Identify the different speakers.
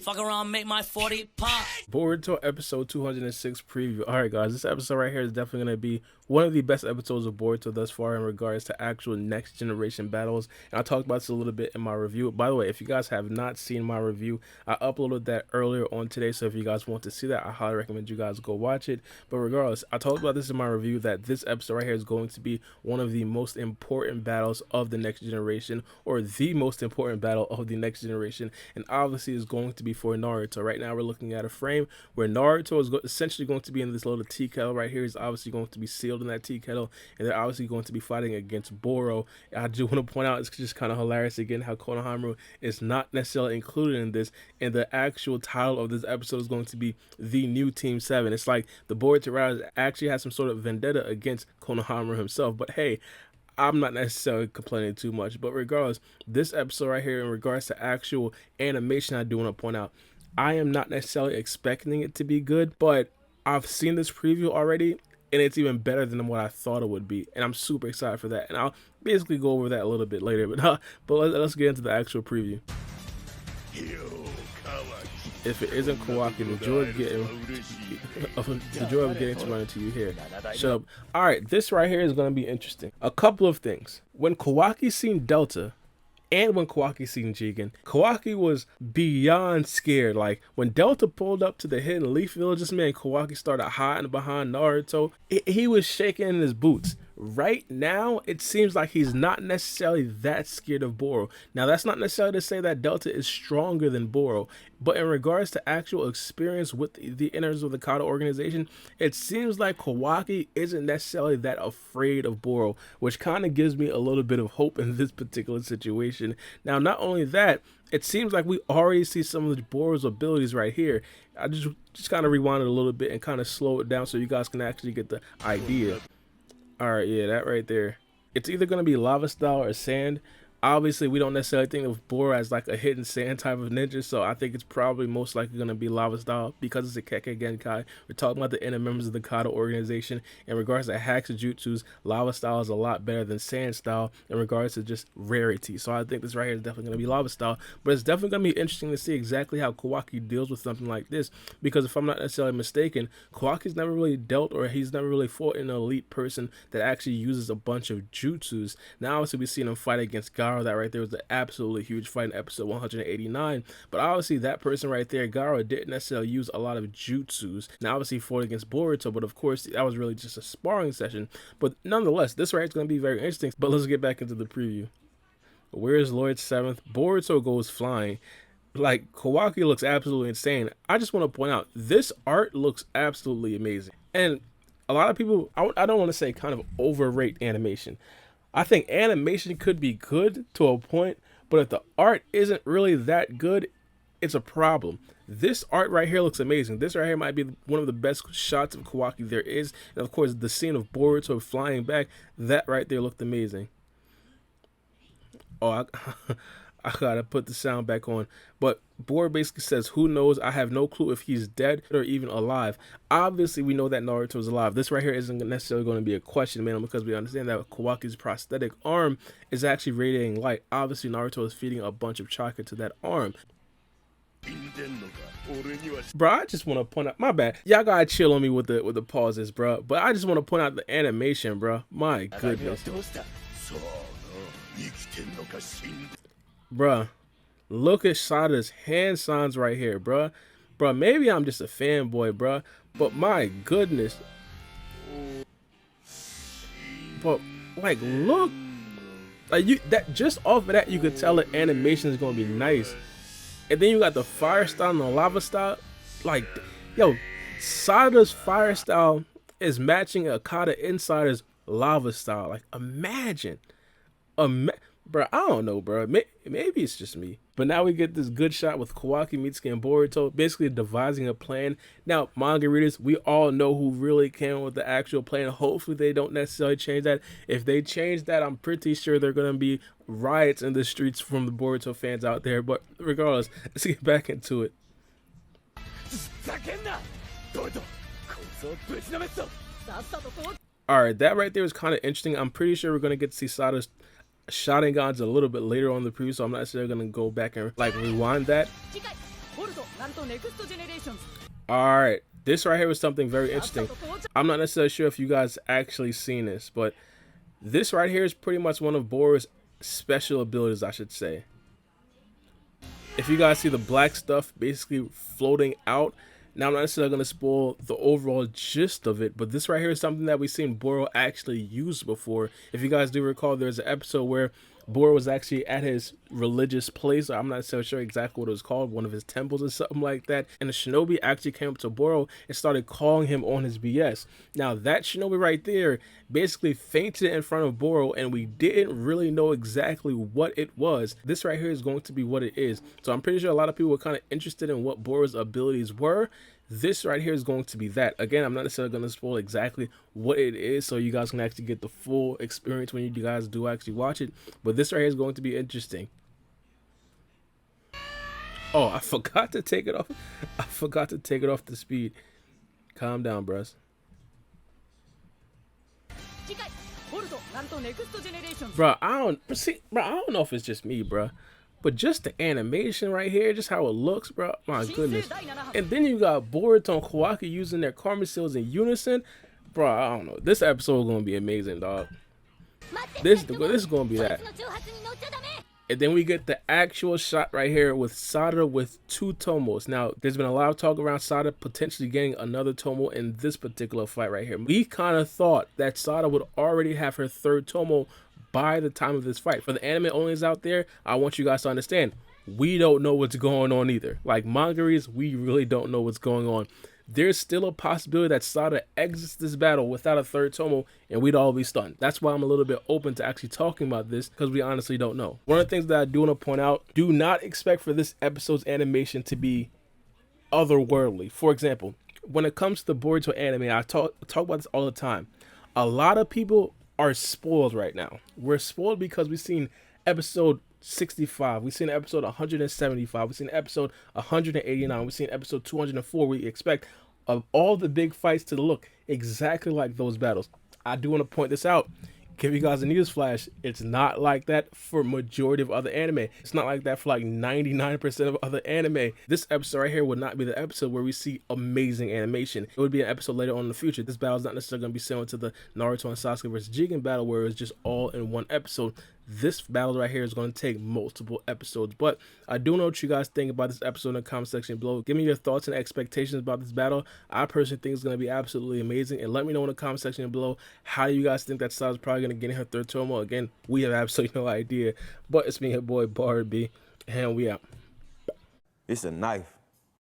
Speaker 1: Fuck around, make my 40 pop.
Speaker 2: Boruto episode 206 preview. Alright guys, this episode right here is definitely going to be one of the best episodes of Boruto thus far in regards to actual next generation battles. And I talked about this a little bit in my review. By the way, if you guys have not seen my review, I uploaded that earlier on today. So if you guys want to see that, I highly recommend you guys go watch it. But regardless, I talked about this in my review that this episode right here is going to be one of the most important battles of the next generation, or the most important battle of the next generation. And obviously is going to be for Naruto. Right now we're looking at a frame where Naruto is essentially going to be in this little tea kettle right here. He's obviously going to be sealed in that tea kettle, and they're obviously going to be fighting against Boro. I do want to point out, it's just kind of hilarious again how Konohamaru is not necessarily included in this, and the actual title of this episode is going to be The New Team 7. It's like the Boruto writers actually has some sort of vendetta against Konohamaru himself, but hey, I'm not necessarily complaining too much. But regardless, this episode right here in regards to actual animation, I do want to point out, I am not necessarily expecting it to be good, but I've seen this preview already, and it's even better than what I thought it would be, and I'm super excited for that. And I'll basically go over that a little bit later, but let's get into the actual preview. If it isn't Kawaki, the joy of getting to run into you here. Shut up. Alright, this right here is going to be interesting. A couple of things. When Kawaki seen Delta, and when Kawaki seen Jigen, Kawaki was beyond scared. Like, when Delta pulled up to the Hidden Leaf Villages, man, Kawaki started hiding behind Naruto. He was shaking in his boots. Right now, it seems like he's not necessarily that scared of Boro. Now, that's not necessarily to say that Delta is stronger than Boro, but in regards to actual experience with the inners of the Kata organization, it seems like Kawaki isn't necessarily that afraid of Boro, which kind of gives me a little bit of hope in this particular situation. Now, not only that, it seems like we already see some of Boro's abilities right here. I just kind of rewind it a little bit and kind of slow it down so you guys can actually get the idea. Alright, yeah, that right there. It's either going to be lava style or sand. Obviously, we don't necessarily think of Boro as like a hidden sand type of ninja, so I think it's probably most likely going to be lava style because it's a Kekkei Genkai. We're talking about the inner members of the Kata organization. In regards to hacks and jutsus, lava style is a lot better than sand style in regards to just rarity. So I think this right here is definitely going to be lava style, but it's definitely going to be interesting to see exactly how Kawaki deals with something like this, because if I'm not necessarily mistaken, Kawaki's never really dealt, or he's never really fought an elite person that actually uses a bunch of jutsus. Now obviously we've seen him fight against Garo. That right there was an absolutely huge fight in episode 189, but obviously that person right there, Garo, didn't necessarily use a lot of jutsus. Now obviously he fought against Boruto, but of course that was really just a sparring session. But nonetheless, this right is going to be very interesting. But let's get back into the preview. Where's Lord 7th? Boruto goes flying. Like, Kawaki looks absolutely insane. I just want to point out, this art looks absolutely amazing. And a lot of people, I don't want to say kind of overrate animation. I think animation could be good to a point, but if the art isn't really that good, it's a problem. This art right here looks amazing. This right here might be one of the best shots of Kawaki there is. And of course, the scene of Boruto flying back, that right there looked amazing. Oh, I gotta put the sound back on. But Boro basically says, who knows? I have no clue if he's dead or even alive. Obviously, we know that Naruto is alive. This right here isn't necessarily going to be a question, man, because we understand that Kawaki's prosthetic arm is actually radiating light. Obviously, Naruto is feeding a bunch of chakra to that arm. Bro, I just want to point out, my bad, y'all gotta chill on me with the pauses, bro, but I just want to point out the animation, bro. My goodness. Bruh, look at Sarada's hand signs right here, bruh. Bruh, maybe I'm just a fanboy, bruh, but my goodness. But like, look, like just off of that, you could tell the animation is gonna be nice. And then you got the fire style and the lava style. Like, yo, Sarada's fire style is matching Akata Insider's lava style. Like, imagine. Bro, I don't know, bro. Maybe it's just me. But now we get this good shot with Kawaki, Mitsuki, and Boruto basically devising a plan. Now, manga readers, we all know who really came up with the actual plan. Hopefully, they don't necessarily change that. If they change that, I'm pretty sure there are going to be riots in the streets from the Boruto fans out there. But regardless, let's get back into it. Alright, that right there is kind of interesting. I'm pretty sure we're going to get to see Sada's sharingans a little bit later on in the preview, so I'm not necessarily going to go back and like rewind that. Alright, this right here was something very interesting. I'm not necessarily sure if you guys actually seen this, but this right here is pretty much one of Boro's special abilities, I should say. If you guys see the black stuff basically floating out, now I'm not necessarily going to spoil the overall gist of it, but this right here is something that we've seen Boro actually use before. If you guys do recall, there's an episode where Boro was actually at his religious place. I'm not necessarily sure exactly what it was called, one of his temples or something like that. And the shinobi actually came up to Boro and started calling him on his BS. Now that shinobi right there basically fainted in front of Boro, and we didn't really know exactly what it was. This right here is going to be what it is. So I'm pretty sure a lot of people were kind of interested in what Boro's abilities were. This right here is going to be that. Again, I'm not necessarily going to spoil exactly what it is, so you guys can actually get the full experience when you guys do actually watch it. But this right here is going to be interesting. Oh, I forgot to take it off. I forgot to take it off the speed. Calm down, bros. Bro, I don't know if it's just me, bro. But just the animation right here, just how it looks, bro. My goodness. And then you got Boruto and Kawaki using their karma seals in unison. Bro, I don't know. This episode is going to be amazing, dog. This is going to be that. And then we get the actual shot right here with Sarada with 2 tomos. Now, there's been a lot of talk around Sarada potentially getting another tomo in this particular fight right here. We kind of thought that Sarada would already have her 3rd tomo by the time of this fight. For the anime onlys out there, I want you guys to understand, we don't know what's going on either. Like mangaries, we really don't know what's going on. There's still a possibility that Sarada exits this battle without a 3rd tomo and we'd all be stunned. That's why I'm a little bit open to actually talking about this, because we honestly don't know. One of the things that I do want to point out, do not expect for this episode's animation to be otherworldly. For example, when it comes to the Boruto anime, I talk about this all the time. A lot of people are spoiled right now. We're spoiled because we've seen episode 65, we've seen episode 175, we've seen episode 189, we've seen episode 204. We expect of all the big fights to look exactly like those battles. I do want to point this out, give you guys a news flash. It's not like that for majority of other anime. It's not like that for like 99% of other anime. This episode right here would not be the episode where we see amazing animation. It would be an episode later on in the future. This battle is not necessarily going to be similar to the Naruto and Sasuke versus Jigen battle where it's just all in one episode. This battle right here is going to take multiple episodes. But I do know what you guys think about this episode in the comment section below. Give me your thoughts and expectations about this battle. I personally think it's going to be absolutely amazing. And let me know in the comment section below, how do you guys think that Sada's probably going to get in her 3rd tomo? Again, we have absolutely no idea. But it's me, your boy, Baara B. And we out.
Speaker 3: It's a knife.